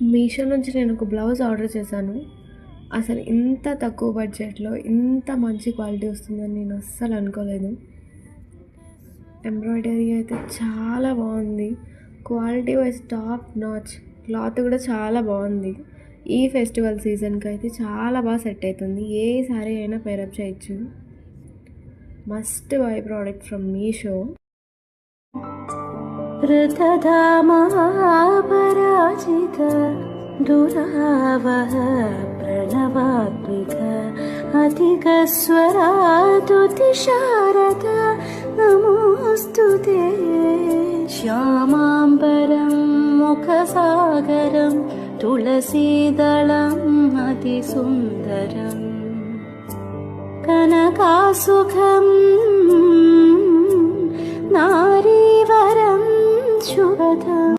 మీషో నుంచి నేను ఒక బ్లౌజ్ ఆర్డర్ చేశాను. అసలు ఇంత తక్కువ బడ్జెట్‌లో ఇంత మంచి క్వాలిటీ వస్తుందని నేను అస్సలు అనుకోలేదు. ఎంబ్రాయిడరీ అయితే చాలా బాగుంది. Quality wise top notch. Cloth కూడా చాలా బాగుంది. ఈ ఫెస్టివల్ సీజన్కి అయితే చాలా బాగా సెట్ అవుతుంది. ఏ సారీ అయినా పేరప్ చేయొచ్చు. Must buy product from Meesho. ऋतधामापराजित दुरावह प्रणवात्मिक अधिकस्वरातुतिशारद नमोऽस्तु ते श्यामाम्बरं मुखसागरं तुलसीदलम् अतिसुन्दरम् कनकासुखं नारीवरं शुभदम्